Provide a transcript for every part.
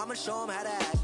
I'ma show them how to act.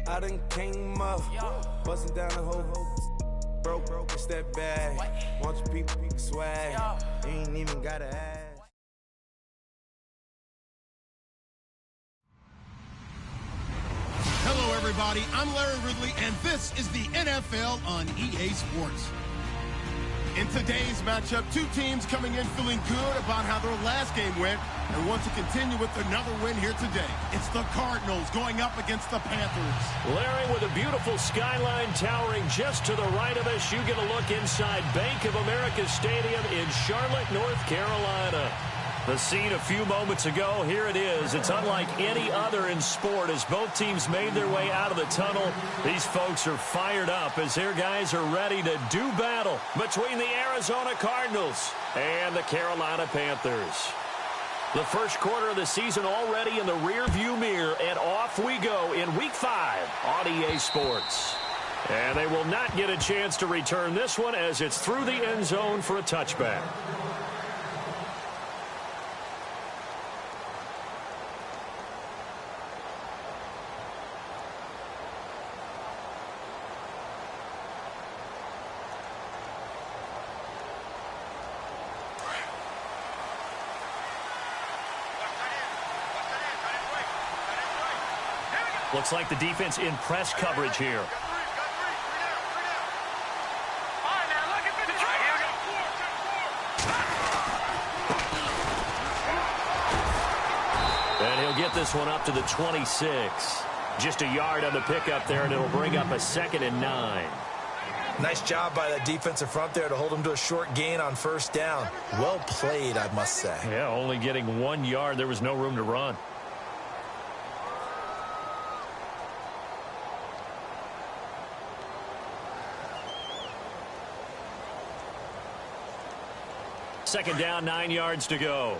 I done came up, bustin' down the whole broke, it's that bad. Want your people swag, you ain't even gotta ask. Hello, everybody. I'm Larry Ridley, and this is the NFL on EA Sports. In today's matchup, two teams coming in feeling good about how their last game went and want to continue with another win here today. It's the Cardinals going up against the Panthers. Larry, with a beautiful skyline towering just to the right of us, you get a look inside Bank of America Stadium in Charlotte, North Carolina. The scene a few moments ago, here it is. It's unlike any other in sport as both teams made their way out of the tunnel. These folks are fired up as their guys are ready to do battle between the Arizona Cardinals and the Carolina Panthers. The first quarter of the season already in the rearview mirror, and off we go in Week 5 on EA Sports. And they will not get a chance to return this one as it's through the end zone for a touchback. Looks like the defense in press coverage here. And he'll get this one up to the 26. Just a yard on the pickup there, and it'll bring up a 2nd and 9. Nice job by that defensive front there to hold him to a short gain on first down. Well played, I must say. Yeah, only getting 1 yard. There was no room to run. Second down, 9 yards to go.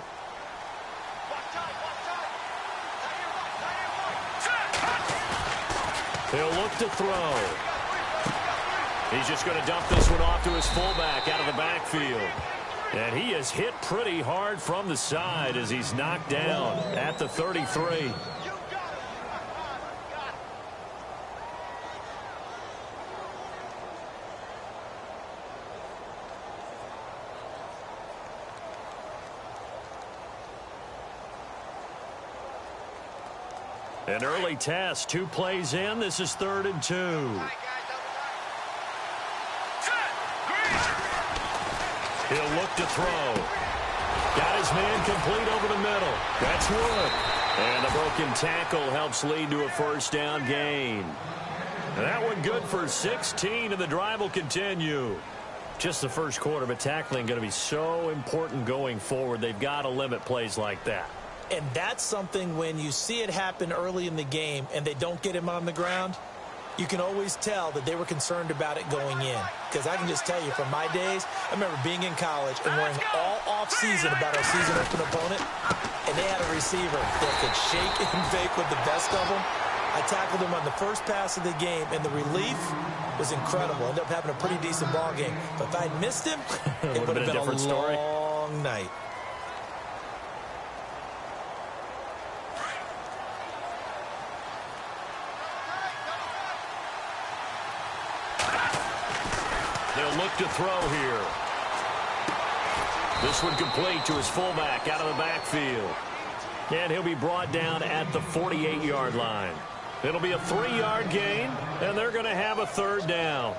He'll look to throw. He's just going to dump this one off to his fullback out of the backfield. And he is hit pretty hard from the side as he's knocked down at the 33. An early test, 2 plays in. This is 3rd and 2. He'll look to throw. Got his man complete over the middle. That's Wood. And the broken tackle helps lead to a first down gain. And that one good for 16, and the drive will continue. Just the first quarter, but tackling going to be so important going forward. They've got to limit plays like that. And that's something when you see it happen early in the game and they don't get him on the ground, you can always tell that they were concerned about it going in. Because I can just tell you from my days, I remember being in college and worrying all off-season about our season-open opponent, and they had a receiver that could shake and bake with the best of them. I tackled him on the first pass of the game, and the relief was incredible. Ended up having a pretty decent ball game. But if I'd missed him, it would have been a long night. They'll look to throw here. This one complete to his fullback out of the backfield. And he'll be brought down at the 48-yard line. It'll be a 3-yard gain, and they're going to have a 3rd down.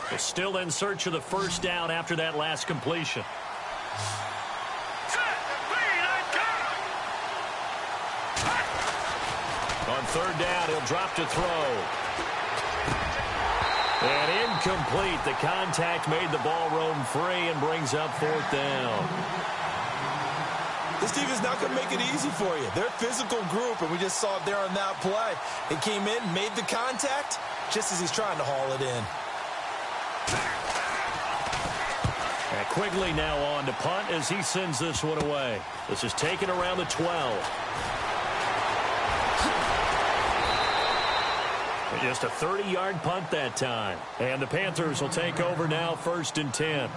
They're still in search of the first down after that last completion. On 3rd down, he'll drop to throw. And incomplete. The contact made the ball roam free and brings up 4th down. This team is not going to make it easy for you. They're a physical group, and we just saw it there on that play. He came in, made the contact, just as he's trying to haul it in. And Quigley now on to punt as he sends this one away. This is taken around the 12. Just a 30-yard punt that time. And the Panthers will take over now, 1st and 10.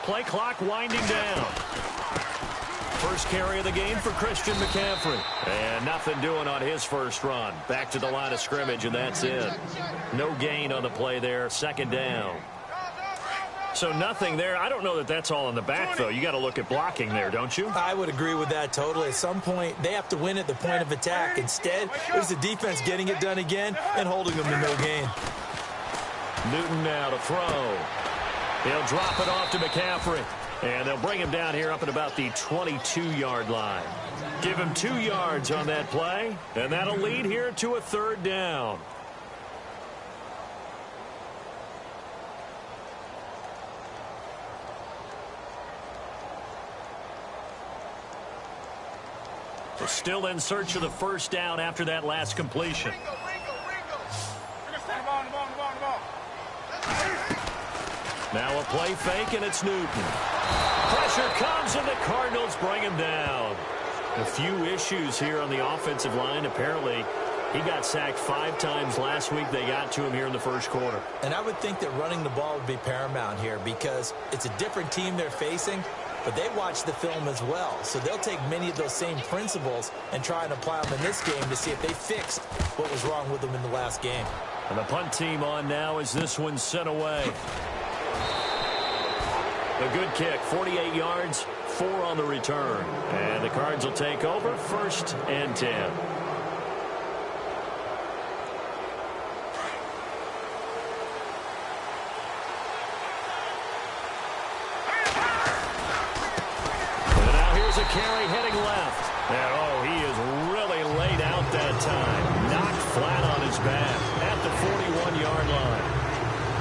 Play clock winding down. First carry of the game for Christian McCaffrey. And nothing doing on his first run. Back to the line of scrimmage, and that's it. No gain on the play there. 2nd down. So nothing there. I don't know that that's all in the back, though. You got to look at blocking there, don't you? I would agree with that totally. At some point, they have to win at the point of attack. Instead, it was the defense getting it done again and holding them to no gain. Newton now to throw. He'll drop it off to McCaffrey. And they'll bring him down here up at about the 22-yard line. Give him 2 yards on that play. And that'll lead here to a 3rd down. They're still in search of the 1st down after that last completion. Now a play fake, and it's Newton. Pressure comes, and the Cardinals bring him down. A few issues here on the offensive line. Apparently, he got sacked 5 times last week. They got to him here in the 1st quarter. And I would think that running the ball would be paramount here because it's a different team they're facing, but they watch the film as well. So they'll take many of those same principles and try and apply them in this game to see if they fixed what was wrong with them in the last game. And the punt team on now as this one's sent away. A good kick, 48 yards, 4 on the return. And the Cards will take over, 1st and 10. And now here's a carry heading left. And oh, he is really laid out that time. Knocked flat on his back at the 41-yard line.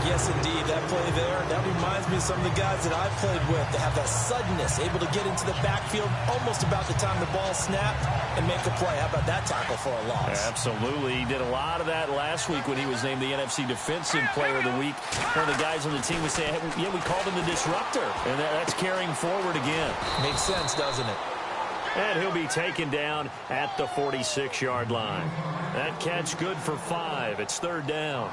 Yes, indeed. That play there, that reminds me of some of the guys that I've played with that have that suddenness, able to get into the backfield almost about the time the ball snapped and make a play. How about that tackle for a loss? Absolutely. He did a lot of that last week when he was named the NFC Defensive Player of the Week. One of the guys on the team would say, hey, yeah, we called him the disruptor. And that's carrying forward again. Makes sense, doesn't it? And he'll be taken down at the 46-yard line. That catch good for 5. It's 3rd down.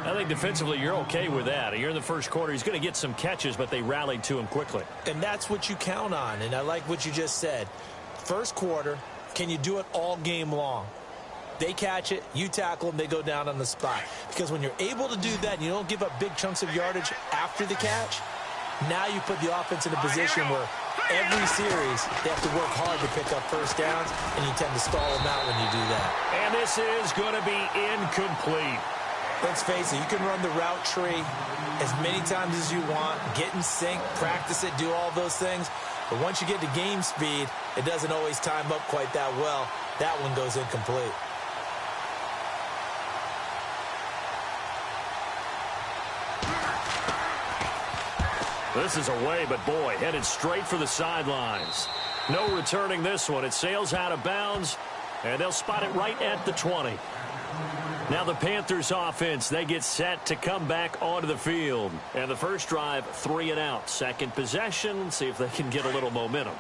I think defensively you're okay with that. You're in the 1st quarter. He's going to get some catches, but they rallied to him quickly. And that's what you count on, and I like what you just said. 1st quarter, can you do it all game long? They catch it, you tackle them, they go down on the spot. Because when you're able to do that and you don't give up big chunks of yardage after the catch, now you put the offense in a position where every series they have to work hard to pick up 1st downs, and you tend to stall them out when you do that. And this is going to be incomplete. Let's face it, you can run the route tree as many times as you want, get in sync, practice it, do all those things. But once you get to game speed, it doesn't always time up quite that well. That one goes incomplete. This is away, but boy, headed straight for the sidelines. No returning this one. It sails out of bounds, and they'll spot it right at the 20. Now the Panthers offense, they get set to come back onto the field. And the first drive, 3 and out. Second possession, see if they can get a little momentum.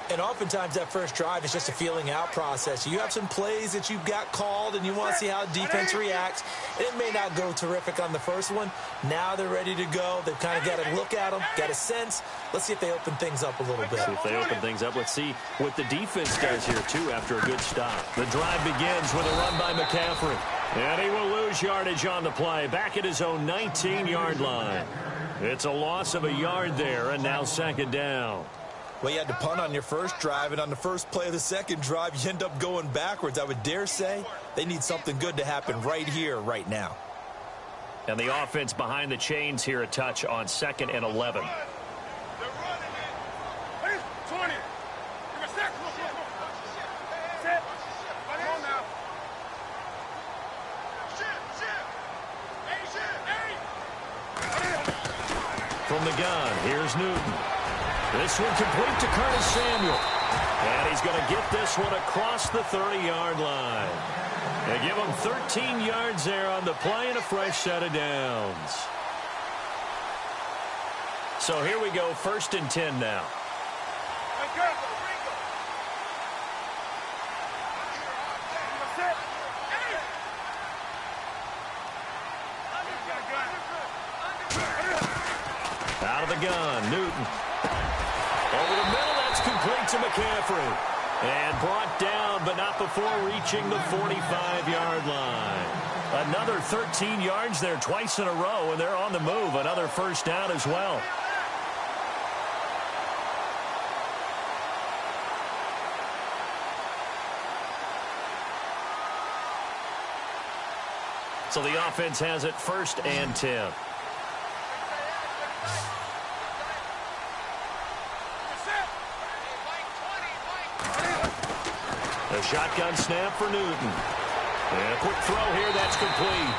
And oftentimes that first drive is just a feeling out process. You have some plays that you've got called and you want to see how defense reacts. It may not go terrific on the first one. Now they're ready to go. They've kind of got to look at them, got a sense. Let's see if they open things up a little bit. See if they open things up. Let's see what the defense does here, too, after a good stop. The drive begins with a run by McCaffrey. And he will lose yardage on the play, back at his own 19-yard line. It's a loss of a yard there, and now second down. Well, you had to punt on your first drive, and on the first play of the second drive, you end up going backwards. I would dare say they need something good to happen right here, right now. And the offense behind the chains here a touch on 2nd and 11. From the gun, here's Newton. This one complete to Curtis Samuel. And he's going to get this one across the 30-yard line. They give him 13 yards there on the play and a fresh set of downs. So here we go, 1st and 10 now. Out of the gun, Newton. Over the middle, that's complete to McCaffrey. And brought down, but not before reaching the 45-yard line. Another 13 yards there twice in a row, and they're on the move. Another first down as well. So the offense has it 1st and 10. A shotgun snap for Newton. And a quick throw here, that's complete.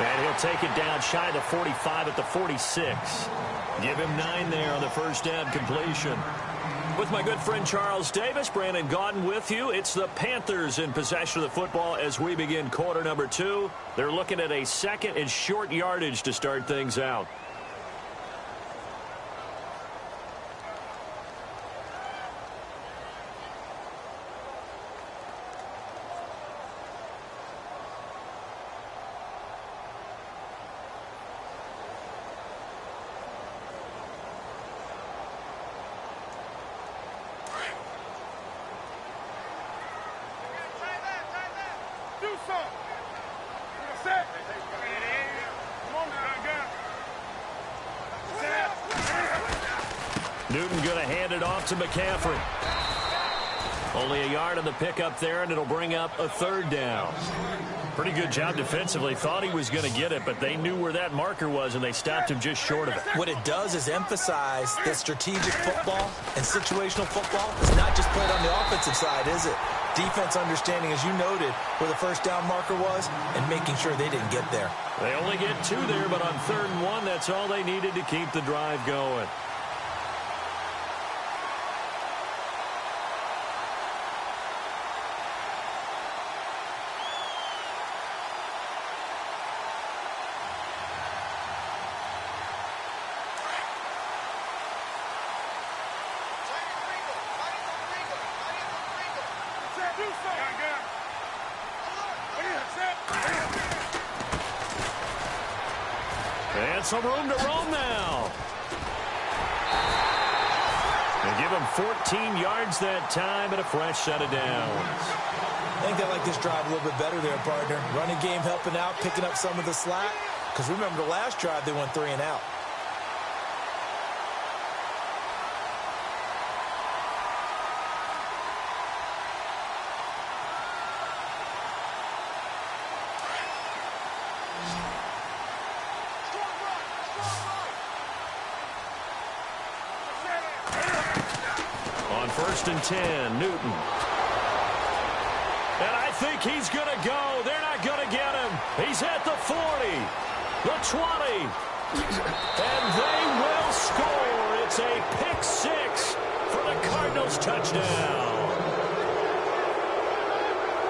And he'll take it down shy of the 45 at the 46. Give him 9 there on the first down completion. With my good friend Charles Davis, Brandon Gaudin with you. It's the Panthers in possession of the football as we begin quarter number 2. They're looking at a 2nd and short yardage to start things out. Newton going to hand it off to McCaffrey. Only a yard on the pickup there, and it'll bring up a 3rd down. Pretty good job defensively. Thought he was going to get it, but they knew where that marker was, and they stopped him just short of it. What it does is emphasize that strategic football and situational football is not just played on the offensive side, is it? Defense understanding, as you noted, where the first down marker was and making sure they didn't get there. They only get 2 there, but on 3rd and 1, that's all they needed to keep the drive going. And some room to roam now. And give him 14 yards that time and a fresh set of downs. I think they like this drive a little bit better there, partner. Running game helping out, picking up some of the slack. Because remember the last drive, they went 3 and out. On 1st and 10, Newton. And I think he's going to go. They're not going to get him. He's at the 40, the 20, and they will score. It's a pick 6 for the Cardinals touchdown.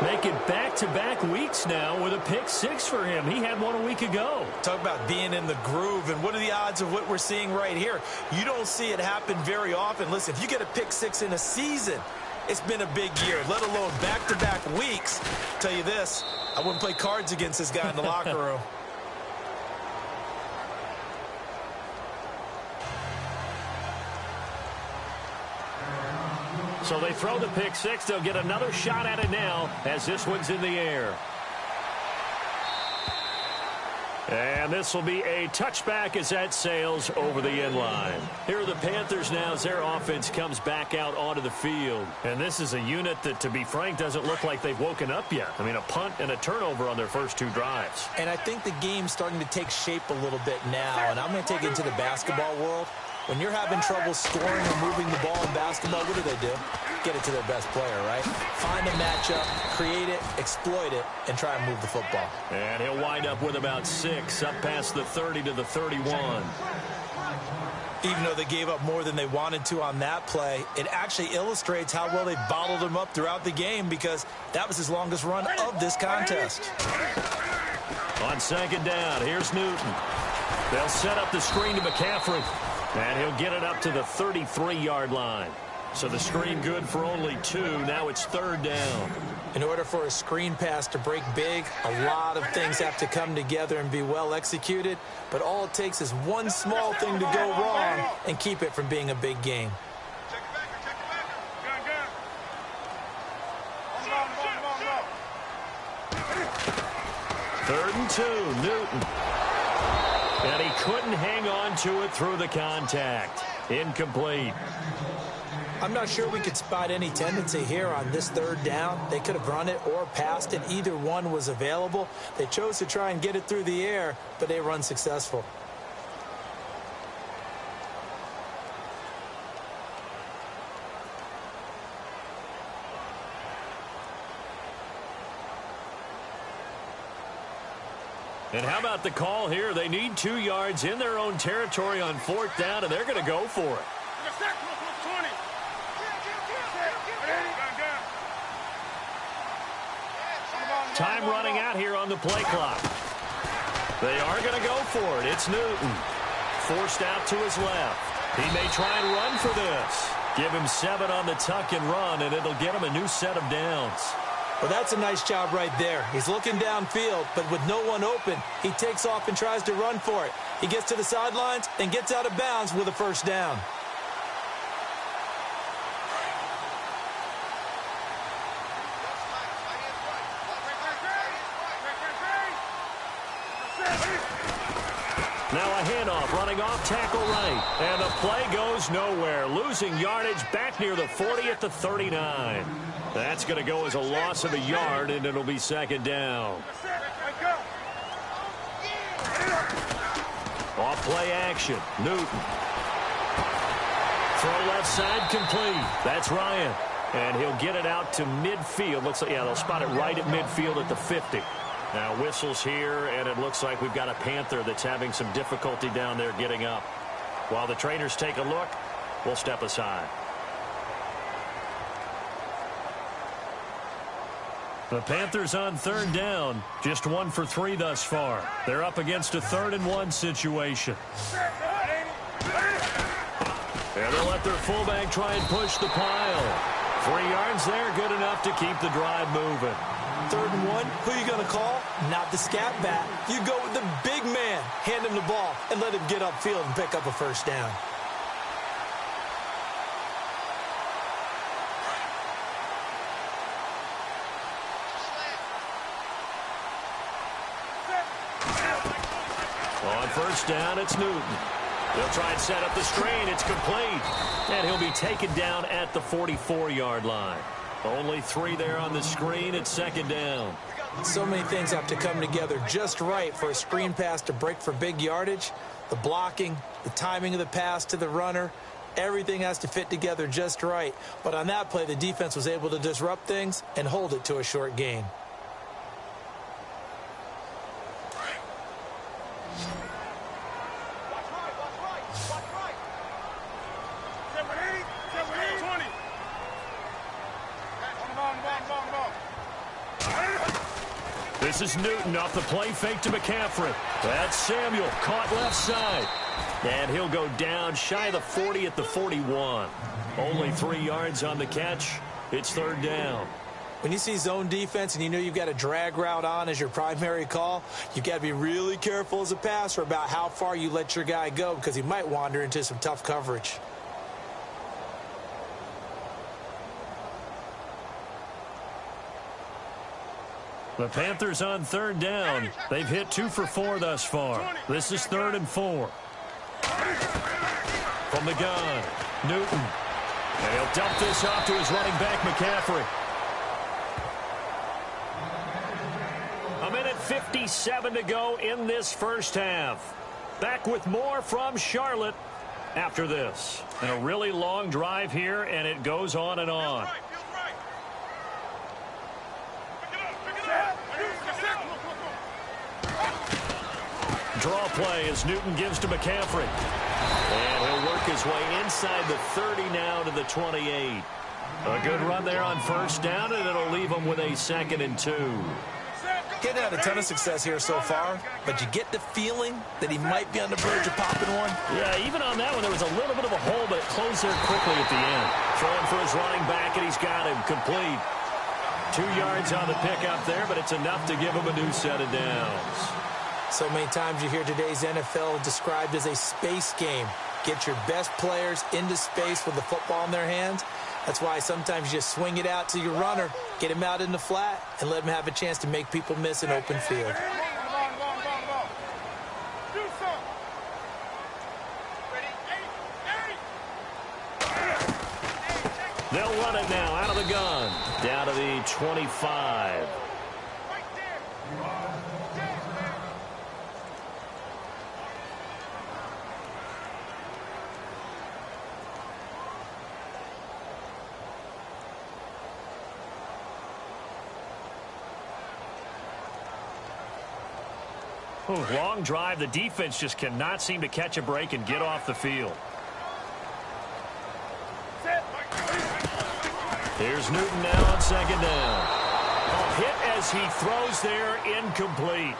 Make it back-to-back weeks now with a pick six for him. He had one a week ago. Talk about being in the groove, and what are the odds of what we're seeing right here? You don't see it happen very often. Listen, if you get a pick six in a season, it's been a big year, let alone back-to-back weeks. Tell you this, I wouldn't play cards against this guy in the locker room. So they throw the pick six. They'll get another shot at it now as this one's in the air. And this will be a touchback as that sails over the end line. Here are the Panthers now as their offense comes back out onto the field. And this is a unit that, to be frank, doesn't look like they've woken up yet. I mean, a punt and a turnover on their first two drives. And I think the game's starting to take shape a little bit now. And I'm going to take it into the basketball world. When you're having trouble scoring or moving the ball in basketball, what do? Get it to their best player, right? Find a matchup, create it, exploit it, and try and move the football. And he'll wind up with about 6, up past the 30 to the 31. Even though they gave up more than they wanted to on that play, it actually illustrates how well they bottled him up throughout the game, because that was his longest run of this contest. On second down, here's Newton. They'll set up the screen to McCaffrey. And he'll get it up to the 33-yard line. So the screen good for only 2. Now it's third down. In order for a screen pass to break big, a lot of things have to come together and be well executed. But all it takes is one small thing to go wrong and keep it from being a big game. Third and 2, Newton. And he couldn't hang on to it through the contact. Incomplete. I'm not sure we could spot any tendency here on this third down. They could have run it or passed it. Either one was available. They chose to try and get it through the air, but they were unsuccessful. And how about the call here? They need 2 yards in their own territory on fourth down, and they're going to go for it. Time running out here on the play clock. They are going to go for it. It's Newton. Forced out to his left. He may try and run for this. Give him 7 on the tuck and run, and it'll get him a new set of downs. Well, that's a nice job right there. He's looking downfield, but with no one open, he takes off and tries to run for it. He gets to the sidelines and gets out of bounds with a first down. Now a handoff, running off tackle right. And the play goes nowhere. Losing yardage back near the 40 at the 39. That's going to go as a loss of a yard, and it'll be second down. Off play action. Newton. Throw left side complete. That's Ryan. And he'll get it out to midfield. Looks like, yeah, they'll spot it right at midfield at the 50. Now whistles here, and it looks like we've got a Panther that's having some difficulty down there getting up. While the trainers take a look, we'll step aside. The Panthers on third down, just 1 for 3 thus far. They're up against a 3rd and 1 situation. And they'll let their fullback try and push the pile. 3 yards there, good enough to keep the drive moving. 3rd and 1, who are you going to call? Not the scat back. You go with the big man. Hand him the ball and let him get upfield and pick up a first down. On first down, it's Newton. They'll try and set up the screen. It's complete. And he'll be taken down at the 44-yard line. Only 3 there on the screen. It's second down. So many things have to come together just right for a screen pass to break for big yardage. The blocking, the timing of the pass to the runner, everything has to fit together just right. But on that play, the defense was able to disrupt things and hold it to a short gain. This is Newton off the play fake to McCaffrey. That's Samuel, caught left side. And he'll go down shy of the 40 at the 41. Only 3 yards on the catch. It's third down. When you see zone defense and you know you've got a drag route on as your primary call, you've got to be really careful as a passer about how far you let your guy go because he might wander into some tough coverage. The Panthers on third down. They've hit 2 for 4 thus far. This is 3rd and 4. From the gun, Newton. And he'll dump this off to his running back, McCaffrey. 1:57 to go in this first half. Back with more from Charlotte after this. And a really long drive here, and it goes on and on. Draw play as Newton gives to McCaffrey. And he'll work his way inside the 30 now to the 28. A good run there on first down, and it'll leave him with a 2nd and 2. Getting had a ton of success here so far, but you get the feeling that he might be on the verge of popping one. Yeah, even on that one, there was a little bit of a hole, but it closed there quickly at the end. Throwing for his running back, and he's got him complete. 2 yards on the pickup there, but it's enough to give him a new set of downs. So many times you hear today's NFL described as a space game. Get your best players into space with the football in their hands. That's why sometimes you just swing it out to your runner, get him out in the flat, and let him have a chance to make people miss an open field. They'll run it now out of the gun. Down to the 25. Long drive. The defense just cannot seem to catch a break and get off the field. Here's Newton now on 2nd down. A hit as he throws there, incomplete.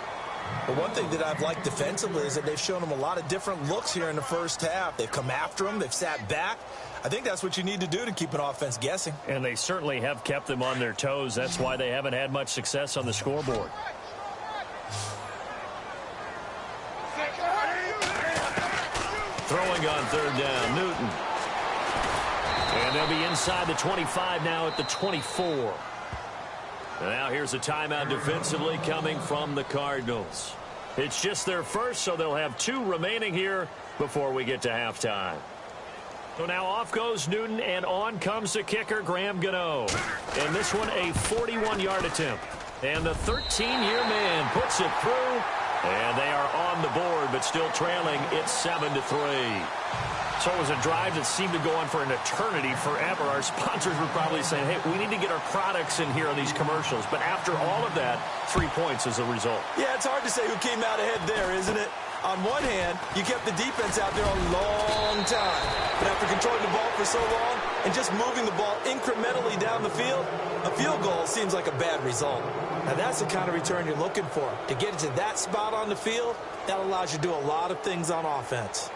But one thing that I've liked defensively is that they've shown him a lot of different looks here in the first half. They've come after him. They've sat back. I think that's what you need to do to keep an offense guessing. And they certainly have kept them on their toes. That's why they haven't had much success on the scoreboard. Throwing on 3rd down, Newton. And they'll be inside the 25 now at the 24. Now here's a timeout defensively coming from the Cardinals. It's just their first, so they'll have 2 remaining here before we get to halftime. So now off goes Newton, and on comes the kicker, Graham Gano. And this one a 41-yard attempt. And the 13-year man puts it through. And they are on the board, but still trailing. It's 7-3. So it was a drive that seemed to go on for an eternity, forever. Our sponsors were probably saying, hey, we need to get our products in here on these commercials. But after all of that, 3 points as a result. Yeah, it's hard to say who came out ahead there, isn't it? On one hand, you kept the defense out there a long time. But after controlling the ball for so long and just moving the ball incrementally down the field, a field goal seems like a bad result. Now, that's the kind of return you're looking for. To get to that spot on the field, that allows you to do a lot of things on offense.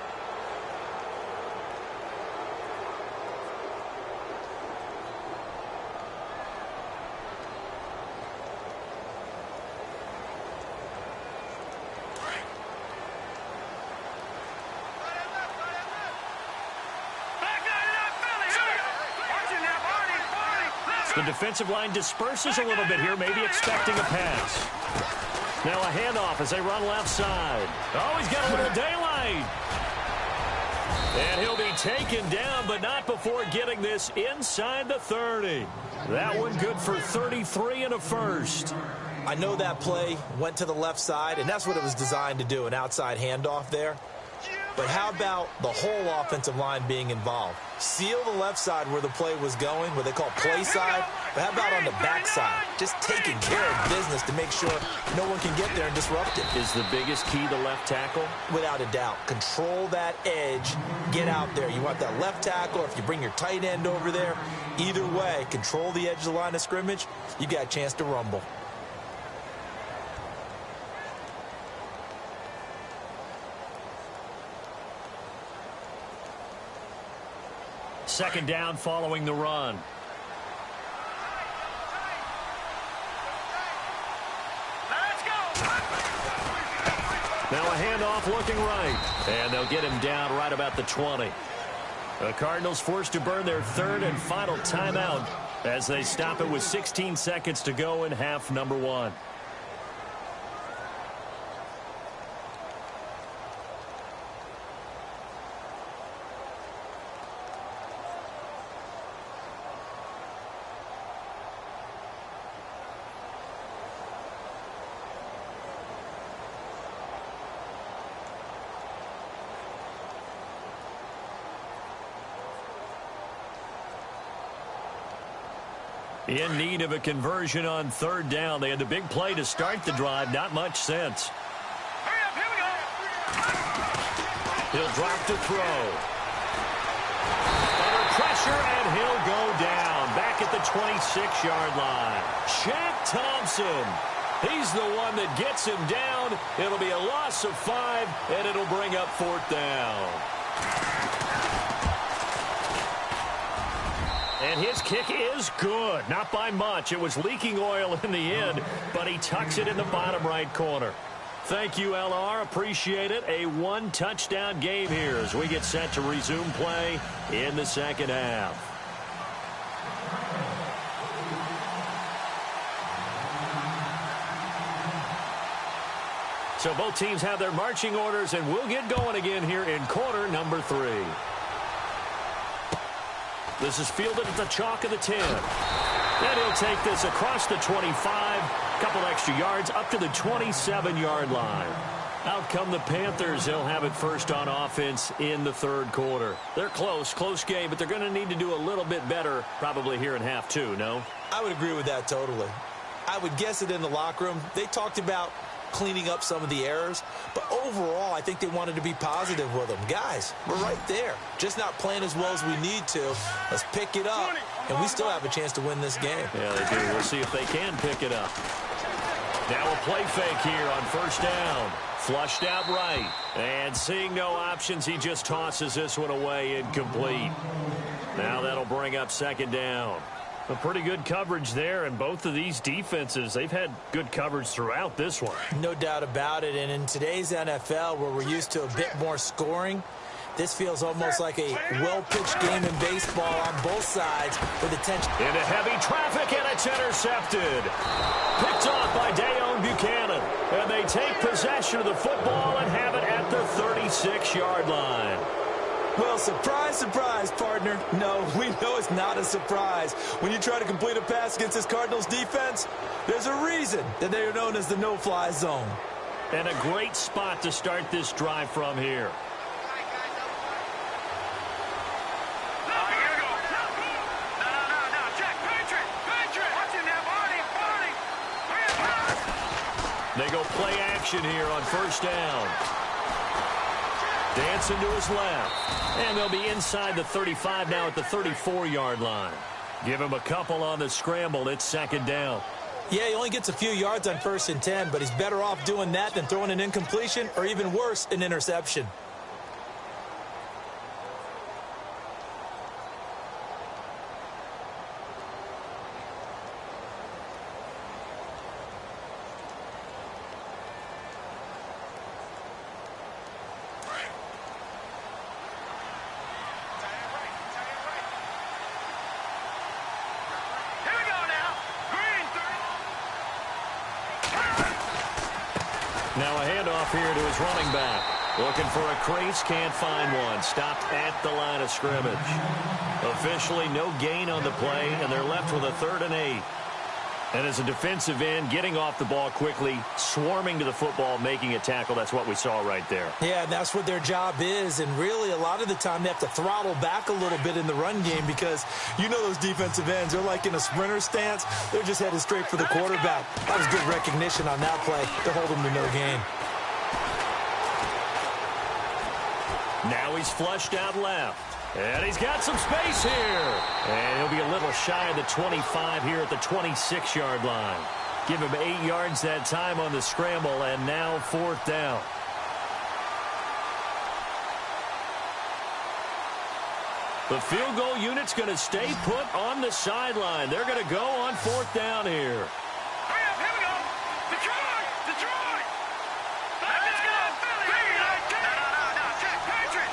The defensive line disperses a little bit here, maybe expecting a pass. Now a handoff as they run left side. Oh, he's got a little daylight. And he'll be taken down, but not before getting this inside the 30. That one good for 33 and a first. I know that play went to the left side, and that's what it was designed to do, an outside handoff there. But how about the whole offensive line being involved? Seal the left side where the play was going, what they call play side. But how about on the back side? Just taking care of business to make sure no one can get there and disrupt it. Is the biggest key the left tackle? Without a doubt. Control that edge. Get out there. You want that left tackle, or if you bring your tight end over there, either way, control the edge of the line of scrimmage, you got a chance to rumble. second down following the run. Now a handoff looking right. And they'll get him down right about the 20. The Cardinals forced to burn their third and final timeout as they stop it with 16 seconds to go in half number 1. In need of a conversion on third down. They had the big play to start the drive. Not much sense. Hurry up, here we go. He'll drop to throw. Under pressure, and he'll go down. Back at the 26-yard line. Shaq Thompson. He's the one that gets him down. It'll be a loss of 5, and it'll bring up fourth down. And his kick is good. Not by much. It was leaking oil in the end, but he tucks it in the bottom right corner. Thank you, LR. Appreciate it. A one-touchdown game here as we get set to resume play in the second half. So both teams have their marching orders, and we'll get going again here in quarter number 3. This is fielded at the chalk of the 10. And he'll take this across the 25, a couple extra yards up to the 27-yard line. Out come the Panthers. They'll have it first on offense in the third quarter. They're close game, but they're going to need to do a little bit better probably here in half 2, no? I would agree with that totally. I would guess it in the locker room. They talked about cleaning up some of the errors, but overall I think they wanted to be positive with them. Guys, we're right there, just not playing as well as we need to. Let's pick it up, and we still have a chance to win this game. Yeah, they do. We'll see if they can pick it up. Now a play fake here on first down. Flushed out right, and seeing no options, he just tosses this one away incomplete. Now that'll bring up second down. A pretty good coverage there, and both of these defenses, they've had good coverage throughout this one. No doubt about it, and in today's NFL, where we're used to a bit more scoring, this feels almost like a well-pitched game in baseball on both sides with attention. Into heavy traffic, and it's intercepted. Picked off by Dayon Buchanan, and they take possession of the football and have it at the 36-yard line. Well, surprise, surprise, partner. No, we know it's not a surprise. When you try to complete a pass against this Cardinals defense, there's a reason that they are known as the no-fly zone. And a great spot to start this drive from here. They go play action here on first down. Dancing to his left. And they'll be inside the 35 now at the 34-yard line. Give him a couple on the scramble. It's second down. Yeah, he only gets a few yards on 1st and 10, but he's better off doing that than throwing an incompletion or even worse, an interception. Now a handoff here to his running back. Looking for a crease, can't find one. Stopped at the line of scrimmage. Officially no gain on the play, and they're left with a 3rd and 8. And as a defensive end, getting off the ball quickly, swarming to the football, making a tackle. That's what we saw right there. Yeah, and that's what their job is. And really, a lot of the time, they have to throttle back a little bit in the run game because you know those defensive ends, they're like in a sprinter stance. They're just headed straight for the quarterback. That was good recognition on that play to hold them to no gain. Now he's flushed out left. And he's got some space here. And he'll be a little shy of the 25 here at the 26-yard line. Give him 8 yards that time on the scramble, and now 4th down. The field goal unit's going to stay put on the sideline. They're going to go on 4th down here. Hurry up, here we go. Detroit! Detroit! Let's go! No, check. Patriot!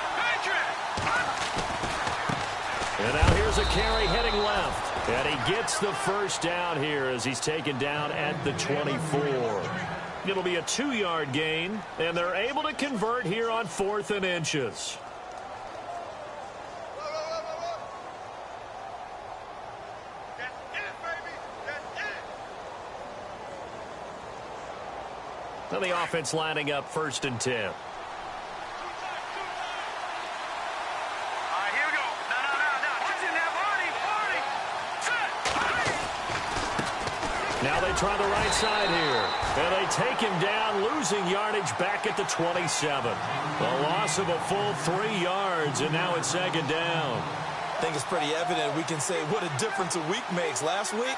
And now here's a carry heading left. And he gets the first down here as he's taken down at the 24. It'll be a 2-yard gain, and they're able to convert here on 4th and inches. Now the offense lining up 1st and 10. All right, here we go. No. What's in there, Marty? Set. Now they try the right side here. And they take him down, losing yardage back at the 27. A loss of a full 3 yards, and now it's 2nd down. I think it's pretty evident. We can say what a difference a week makes. Last week,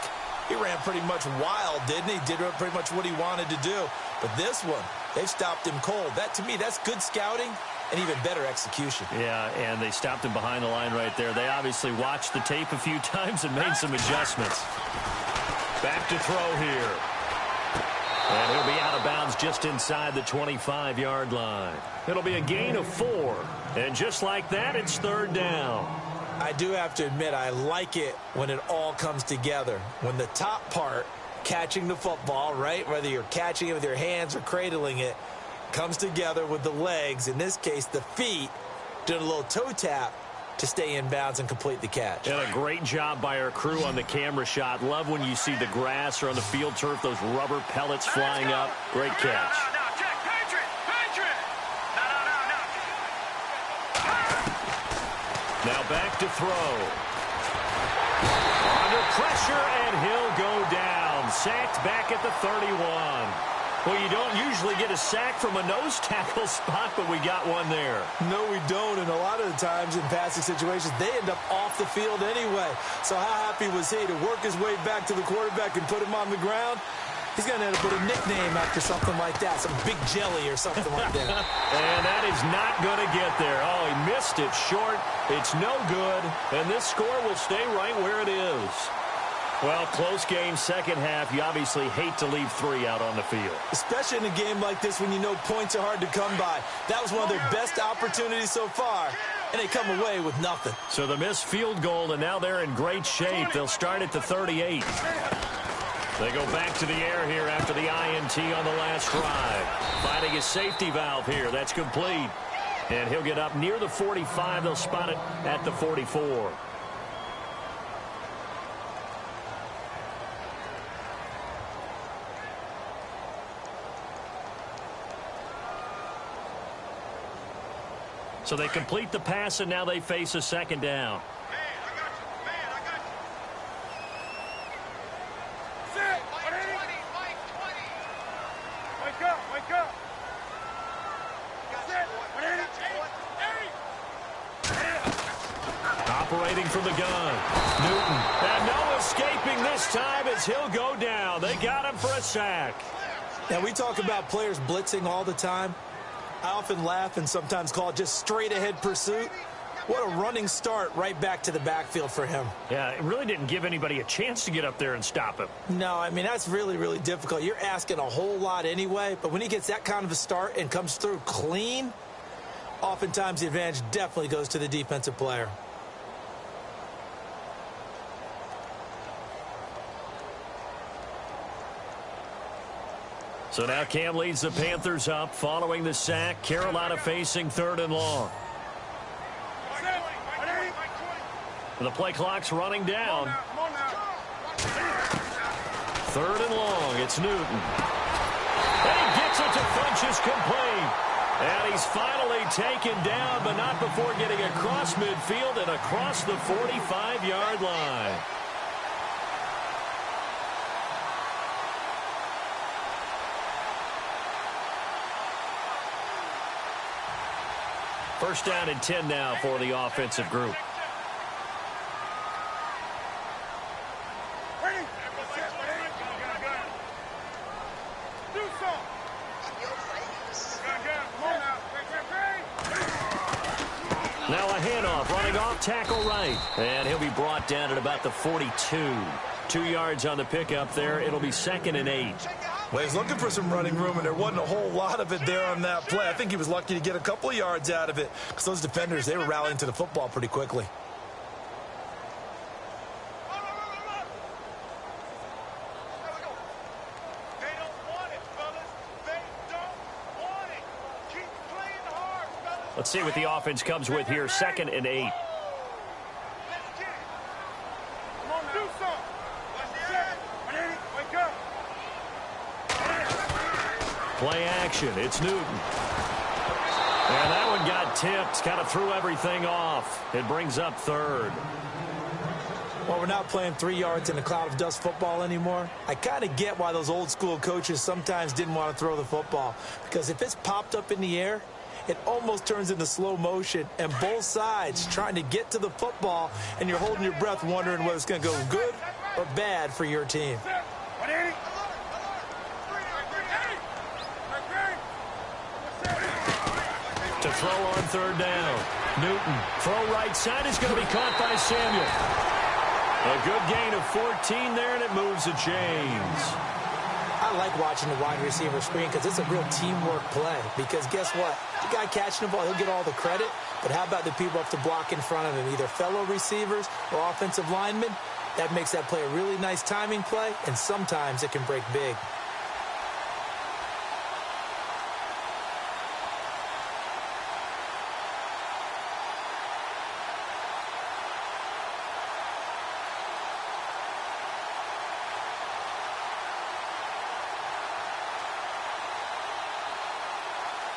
he ran pretty much wild, didn't he? Did pretty much what he wanted to do. But this one, they've stopped him cold. That, to me, that's good scouting and even better execution. Yeah, and they stopped him behind the line right there. They obviously watched the tape a few times and made some adjustments. Back to throw here. And he'll be out of bounds just inside the 25-yard line. It'll be a gain of 4. And just like that, it's 3rd down. I do have to admit, I like it when it all comes together. When the top part, catching the football, right, whether you're catching it with your hands or cradling it, comes together with the legs, in this case the feet, doing a little toe tap to stay in bounds and complete the catch. And a great job by our crew on the camera shot. Love when you see the grass or on the field turf, those rubber pellets flying up. Great catch. No, check. Patriot! No. Now back to throw. Under pressure, and he'll go down. Sacked back at the 31. Well, you don't usually get a sack from a nose tackle spot, but we got one there. No, we don't, and a lot of the times in passing situations, they end up off the field anyway. So how happy was he to work his way back to the quarterback and put him on the ground? He's going to end up with a nickname after something like that, some big jelly or something like that. And that is not going to get there. Oh, he missed it short. It's no good, and this score will stay right where it is. Well, close game, 2nd half. You obviously hate to leave 3 out on the field. Especially in a game like this when you know points are hard to come by. That was one of their best opportunities so far, and they come away with nothing. So the missed field goal, and now they're in great shape. They'll start at the 38. They go back to the air here after the INT on the last drive. Finding his safety valve here. That's complete. And he'll get up near the 45. They'll spot it at the 44. So they complete the pass, and now they face a 2nd down. Operating from the gun. Newton. And no escaping this time as he'll go down. They got him for a sack. Now, we talk about players blitzing all the time. I often laugh and sometimes call it just straight-ahead pursuit. What a running start right back to the backfield for him. Yeah, it really didn't give anybody a chance to get up there and stop him. No, I mean, that's really, really difficult. You're asking a whole lot anyway, but when he gets that kind of a start and comes through clean, oftentimes the advantage definitely goes to the defensive player. So now Cam leads the Panthers up following the sack. Carolina facing 3rd and long. The play clock's running down. 3rd and long. It's Newton. And he gets it to Funchess complete. And he's finally taken down, but not before getting across midfield and across the 45-yard line. First down and 10 now for the offensive group. Now a handoff, running off, tackle right. And he'll be brought down at about the 42. 2 yards on the pickup there. It'll be 2nd and 8. Well, he's looking for some running room, and there wasn't a whole lot of it there on that play. I think he was lucky to get a couple of yards out of it because those defenders, they were rallying to the football pretty quickly. Let's see what the offense comes with here. 2nd and 8. Play action. It's Newton. And that one got tipped. Kind of threw everything off. It brings up 3rd. Well, we're not playing 3 yards in a cloud of dust football anymore. I kind of get why those old school coaches sometimes didn't want to throw the football. Because if it's popped up in the air, it almost turns into slow motion, and both sides trying to get to the football, and you're holding your breath wondering whether it's going to go good or bad for your team. To throw on 3rd down. Newton, throw right side is going to be caught by Samuel. A good gain of 14 there, and it moves the chains. I like watching the wide receiver screen because it's a real teamwork play. Because guess what? The guy catching the ball, he'll get all the credit. But how about the people have to block in front of him, either fellow receivers or offensive linemen? That makes that play a really nice timing play, and sometimes it can break big.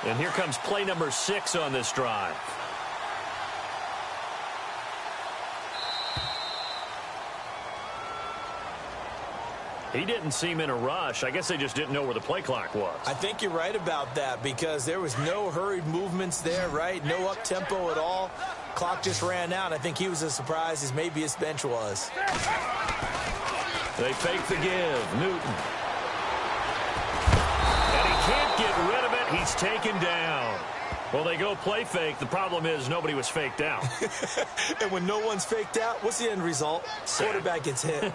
And here comes play number 6 on this drive. He didn't seem in a rush. I guess they just didn't know where the play clock was. I think you're right about that because there was no hurried movements there, right? No up-tempo at all. Clock just ran out. I think he was as surprised as maybe his bench was. They fake the give. Newton. And he can't get rid of it. He's taken down. Well, they go play fake. The problem is nobody was faked out. And when no one's faked out, what's the end result? Quarterback gets hit.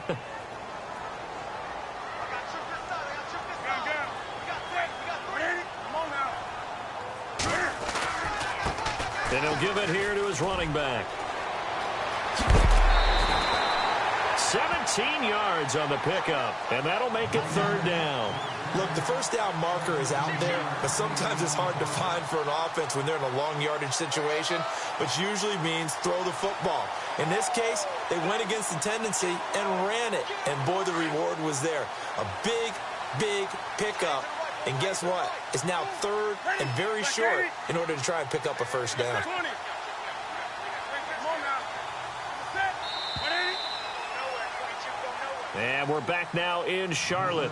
And he'll give it here to his running back. 17 yards on the pickup, and that'll make it 3rd down. Look, the first down marker is out there, but sometimes it's hard to find for an offense when they're in a long yardage situation, which usually means throw the football. In this case, they went against the tendency and ran it, and boy, the reward was there. A big, big pickup. And guess what? It's now 3rd and very short in order to try and pick up a first down. And we're back now in Charlotte.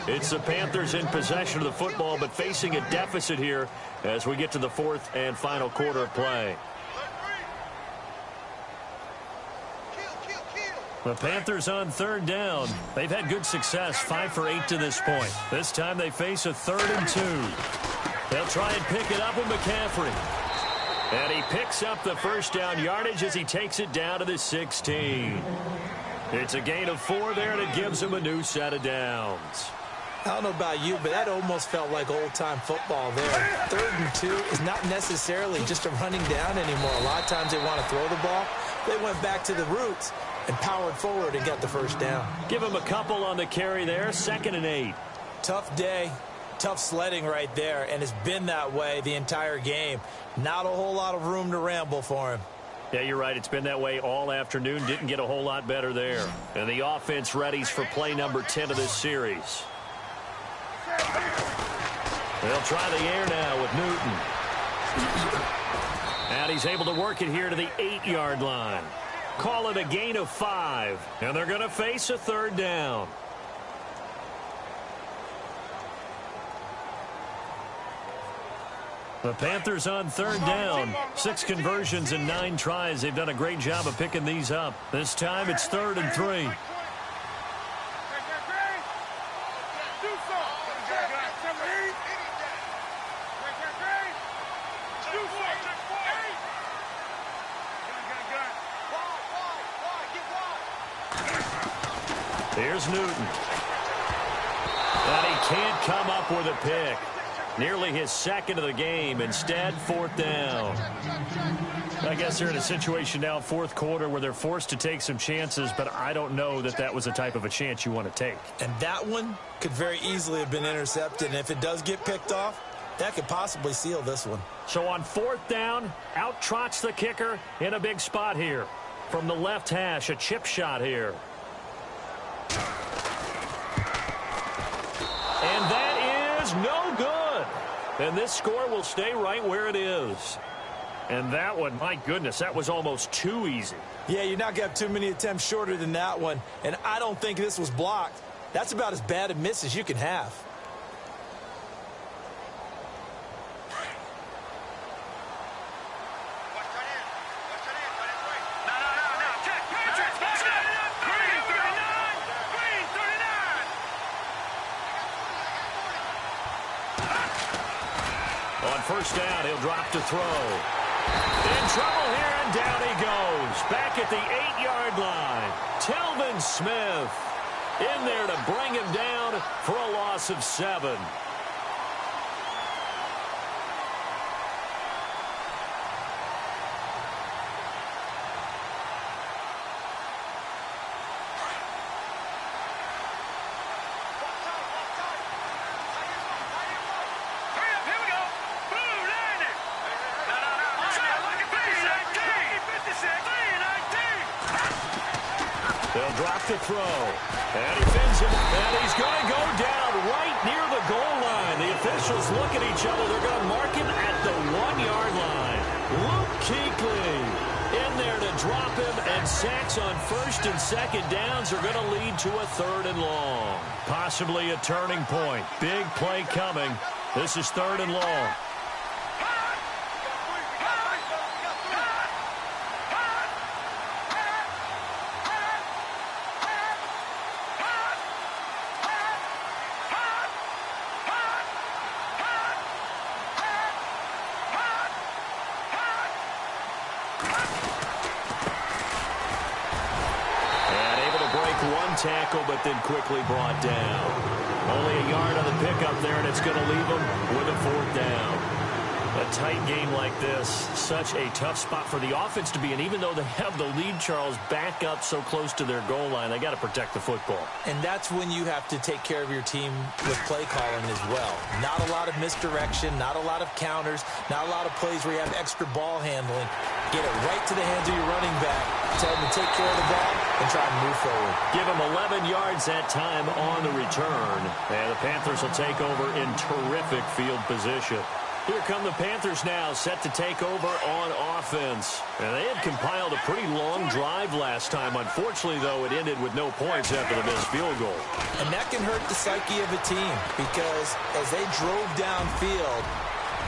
It's the Panthers in possession of the football, but facing a deficit here as we get to the 4th and final quarter of play. The Panthers on 3rd down. They've had good success, 5 for 8 to this point. This time they face a 3rd and 2. They'll try and pick it up with McCaffrey. And he picks up the first down yardage as he takes it down to the 16. It's a gain of 4 there, and it gives him a new set of downs. I don't know about you, but that almost felt like old-time football there. 3rd and 2 is not necessarily just a running down anymore. A lot of times they want to throw the ball. They went back to the roots and powered forward and got the first down. Give him a couple on the carry there, 2nd and 8. Tough day, tough sledding right there, and it's been that way the entire game. Not a whole lot of room to ramble for him. Yeah, you're right. It's been that way all afternoon. Didn't get a whole lot better there. And the offense readies for play number 10 of this series. They'll try the air now with Newton. And he's able to work it here to the 8-yard line. Call it a gain of 5. And they're going to face a 3rd down. The Panthers on 3rd down. 6 conversions and 9 tries. They've done a great job of picking these up. This time it's 3rd and 3. Here's Newton. And he can't come up with a pick. Nearly his second of the game. Instead, 4th down. I guess they're in a situation now, 4th quarter, where they're forced to take some chances, but I don't know that that was the type of a chance you want to take. And that one could very easily have been intercepted. And if it does get picked off, that could possibly seal this one. So on 4th down, out trots the kicker in a big spot here. From the left hash, a chip shot here. And that is no good. And this score will stay right where it is. And that one, my goodness, that was almost too easy. Yeah, you're not going to have too many attempts shorter than that one. And I don't think this was blocked. That's about as bad a miss as you can have. On 1st down, he'll drop to throw. In trouble here, and down he goes. Back at the 8-yard line. Telvin Smith in there to bring him down for a loss of 7. They'll drop to throw. And he fins him. And he's going to go down right near the goal line. The officials look at each other. They're going to mark him at the 1-yard line. Luke Kuechly in there to drop him. And sacks on 1st and 2nd downs are going to lead to a 3rd and long. Possibly a turning point. Big play coming. This is 3rd and long. Tackle, but then quickly brought down. Only a yard on the pickup there, and it's going to leave them with a 4th down. A tight game like this, such a tough spot for the offense to be in. Even though they have the lead, Charles, back up so close to their goal line, they got to protect the football. And that's when you have to take care of your team with play calling as well. Not a lot of misdirection, not a lot of counters, not a lot of plays where you have extra ball handling. Get it right to the hands of your running back. Tell him to take care of the ball and try and move forward. Give him 11 yards that time on the return. And the Panthers will take over in terrific field position. Here come the Panthers now, set to take over on offense. And they had compiled a pretty long drive last time. Unfortunately, though, it ended with no points after the missed field goal. And that can hurt the psyche of a team because as they drove downfield,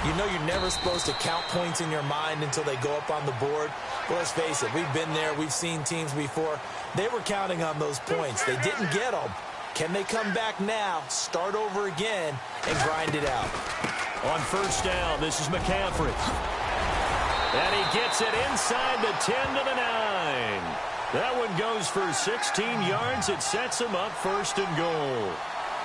you know you're never supposed to count points in your mind until they go up on the board. But let's face it, we've been there. We've seen teams before. They were counting on those points. They didn't get them. Can they come back now, start over again, and grind it out? On 1st down, this is McCaffrey. And he gets it inside the 10 to the 9. That one goes for 16 yards. It sets him up 1st and goal.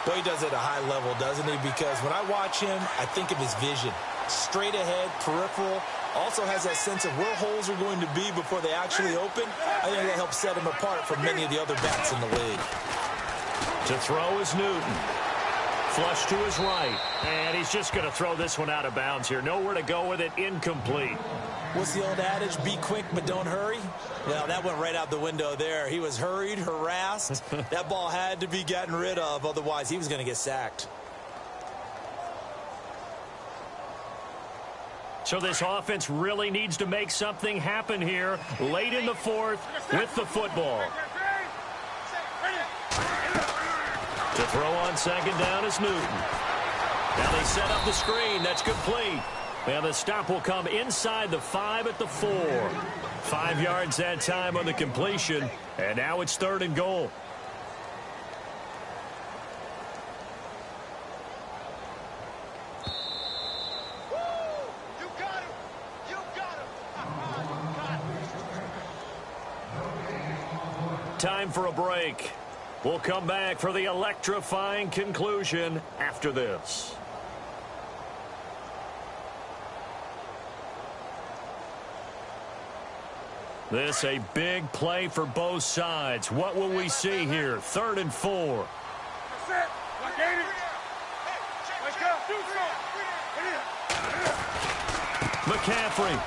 Well, he does it at a high level, doesn't he? Because when I watch him, I think of his vision. Straight ahead, peripheral. Also has that sense of where holes are going to be before they actually open. I think that helps set him apart from many of the other backs in the league. To throw is Newton. Flush to his right. And he's just going to throw this one out of bounds here. Nowhere to go with it. Incomplete. What's the old adage? Be quick, but don't hurry? Well, that went right out the window there. He was hurried, harassed. That ball had to be gotten rid of. Otherwise, he was going to get sacked. So this offense really needs to make something happen here late in the 4th with the football. To throw on 2nd down is Newton. Now they set up the screen. That's complete. And the stop will come inside the 5 at the 4. 5 yards that time on the completion. And now it's 3rd and goal. Time for a break. We'll come back for the electrifying conclusion after this. This a big play for both sides. What will we see here? 3rd and 4. McCaffrey.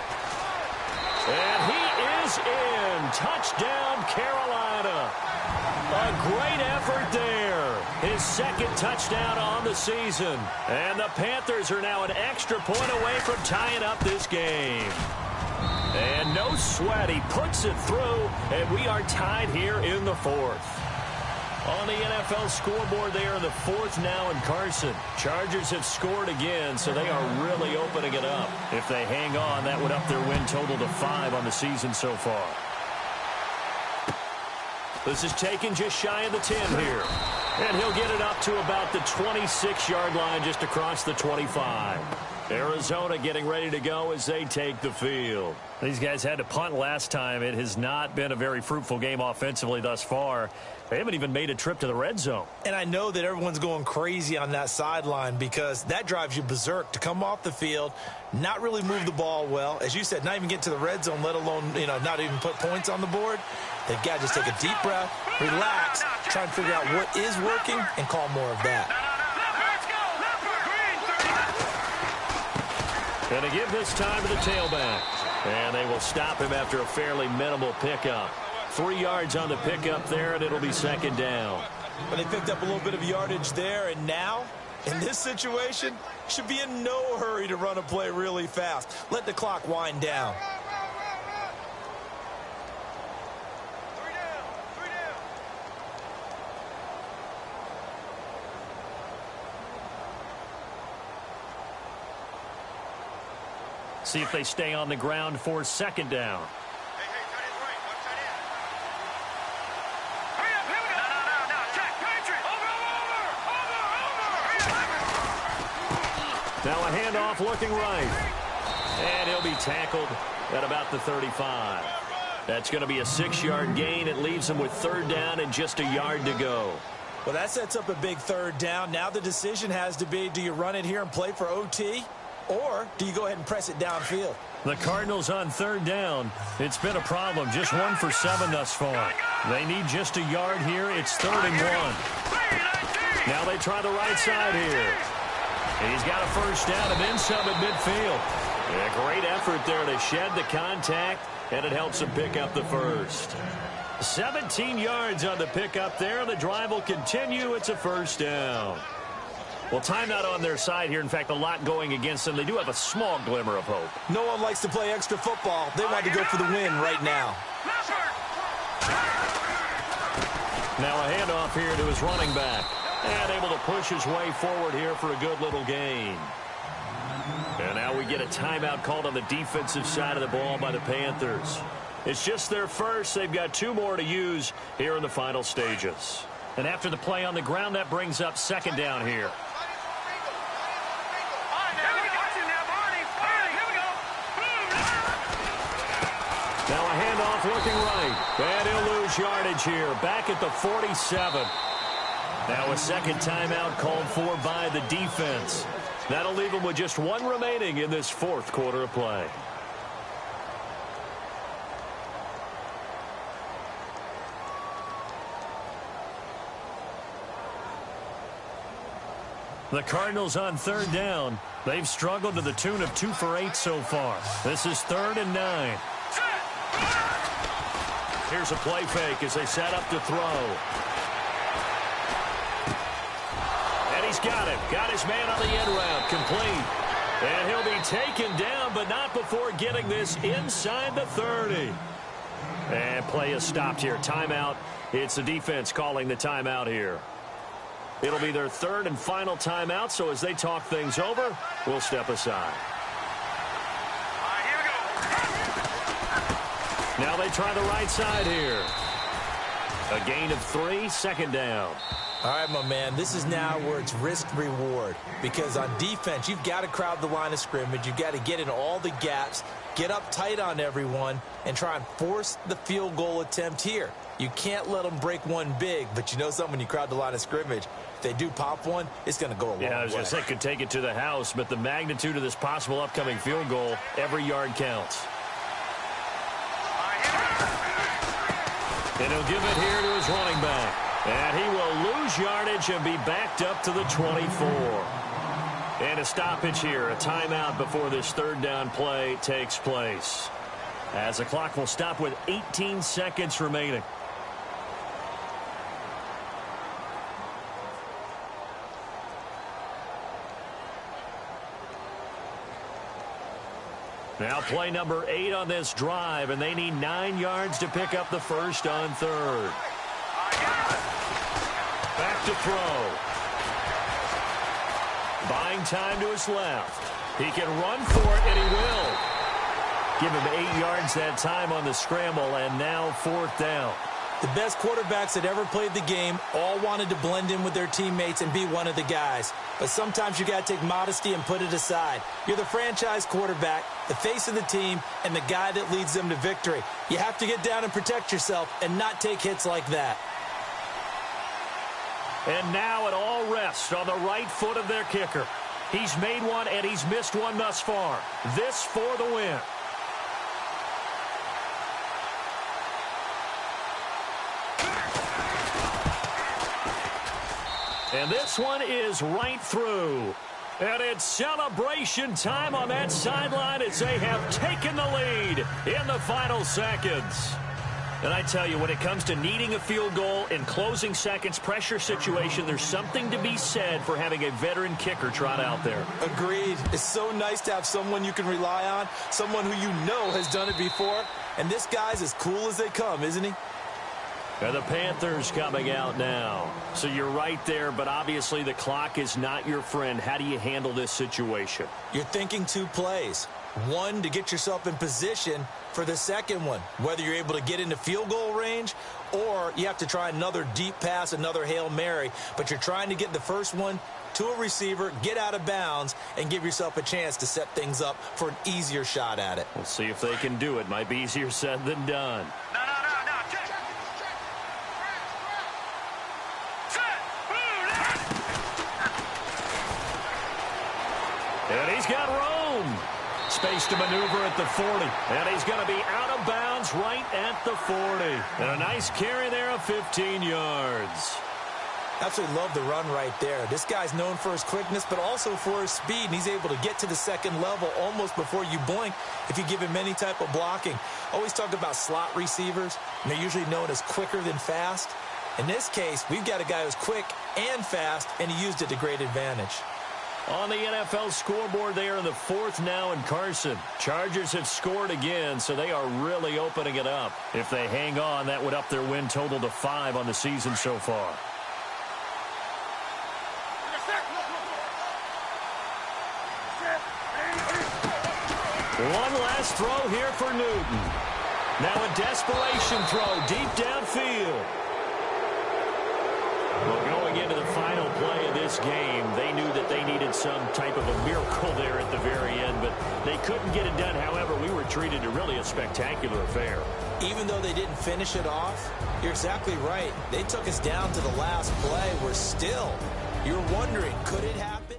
And he is in. Touchdown, Carolina. A great effort there. His 2nd touchdown on the season. And the Panthers are now an extra point away from tying up this game. And no sweat. He puts it through, and we are tied here in the 4th. On the NFL scoreboard, they are in the 4th now in Carson. Chargers have scored again, so they are really opening it up. If they hang on, that would up their win total to 5 on the season so far. This is taken just shy of the 10 here. And he'll get it up to about the 26-yard line just across the 25. Arizona getting ready to go as they take the field. These guys had to punt last time. It has not been a very fruitful game offensively thus far. They haven't even made a trip to the red zone. And I know that everyone's going crazy on that sideline because that drives you berserk to come off the field, not really move the ball well. As you said, not even get to the red zone, let alone, not even put points on the board. They've got to just take a deep breath, relax, try and figure out what is working, and call more of that. And to give this time to the tailback. And they will stop him after a fairly minimal pickup. 3 yards on the pickup there, and it'll be 2nd down. But they picked up a little bit of yardage there, and now, in this situation, should be in no hurry to run a play really fast. Let the clock wind down. See if they stay on the ground for 2nd down. Now a handoff looking right. And he'll be tackled at about the 35. That's going to be a 6-yard gain. It leaves him with 3rd down and just a yard to go. Well, that sets up a big 3rd down. Now the decision has to be, do you run it here and play for OT? Or do you go ahead and press it downfield? The Cardinals on 3rd down. It's been a problem. Just 1 for 7 thus far. They need just a yard here. It's 3rd and 1. Now they try the right side here. He's got a 1st down and then some at midfield. A great effort there to shed the contact, and it helps him pick up the 1st. 17 yards on the pickup there. The drive will continue. It's a 1st down. Well, timeout on their side here. In fact, a lot going against them. They do have a small glimmer of hope. No one likes to play extra football. They want to go for the win right now. Now a handoff here to his running back. And able to push his way forward here for a good little gain. And now we get a timeout called on the defensive side of the ball by the Panthers. It's just their first. They've got 2 more to use here in the final stages. And after the play on the ground, that brings up 2nd down here. Now a handoff looking right. And he'll lose yardage here. Back at the 47. Now a 2nd timeout called for by the defense. That'll leave him with just 1 remaining in this 4th quarter of play. The Cardinals on 3rd down. They've struggled to the tune of 2 for 8 so far. This is 3rd and 9. Here's a play fake as they set up to throw. And he's got him. Got his man on the end route. Complete. And he'll be taken down, but not before getting this inside the 30. And play is stopped here. Timeout. It's the defense calling the timeout here. It'll be their 3rd and final timeout, so as they talk things over, we'll step aside. Now they try the right side here. A gain of 3, 2nd down. All right, my man, this is now where it's risk-reward, because on defense, you've got to crowd the line of scrimmage. You've got to get in all the gaps, get up tight on everyone, and try and force the field goal attempt here. You can't let them break one big, but you know something, when you crowd the line of scrimmage, if they do pop one, it's going to go a long way. Yeah, I was going to say, could take it to the house, but the magnitude of this possible upcoming field goal, every yard counts. And he'll give it here to his running back. And he will lose yardage and be backed up to the 24. And a stoppage here, a timeout before this third down play takes place. As the clock will stop with 18 seconds remaining. Now play number 8 on this drive, and they need 9 yards to pick up the first on third. Back to throw. Buying time to his left. He can run for it, and he will. Give him 8 yards that time on the scramble, and now fourth down. The best quarterbacks that ever played the game all wanted to blend in with their teammates and be one of the guys. But sometimes you got to take modesty and put it aside. You're the franchise quarterback, the face of the team, and the guy that leads them to victory. You have to get down and protect yourself and not take hits like that. And now it all rests on the right foot of their kicker. He's made one and he's missed one thus far. This for the win. And this one is right through. And it's celebration time on that sideline as they have taken the lead in the final seconds. And I tell you, when it comes to needing a field goal in closing seconds, pressure situation, there's something to be said for having a veteran kicker trot out there. Agreed. It's so nice to have someone you can rely on, someone who you know has done it before. And this guy's as cool as they come, isn't he? And the Panthers coming out now. So you're right there, but obviously the clock is not your friend. How do you handle this situation? You're thinking 2 plays. One, to get yourself in position for the second one, whether you're able to get into field goal range or you have to try another deep pass, another Hail Mary. But you're trying to get the first one to a receiver, get out of bounds, and give yourself a chance to set things up for an easier shot at it. We'll see if they can do it. Might be easier said than done. And he's got room. Space to maneuver at the 40. And he's going to be out of bounds right at the 40. And a nice carry there of 15 yards. Absolutely love the run right there. This guy's known for his quickness, but also for his speed. And he's able to get to the second level almost before you blink if you give him any type of blocking. Always talk about slot receivers, and they're usually known as quicker than fast. In this case, we've got a guy who's quick and fast, and he used it to great advantage. On the NFL scoreboard, they are in the 4th now in Carson. Chargers have scored again, so they are really opening it up. If they hang on, that would up their win total to 5 on the season so far. One last throw here for Newton. Now a desperation throw deep downfield. Well, going into the final play of this game, they knew that they needed some type of a miracle there at the very end, but they couldn't get it done. However, we were treated to really a spectacular affair. Even though they didn't finish it off, you're exactly right. They took us down to the last play. We're still, you're wondering, could it happen?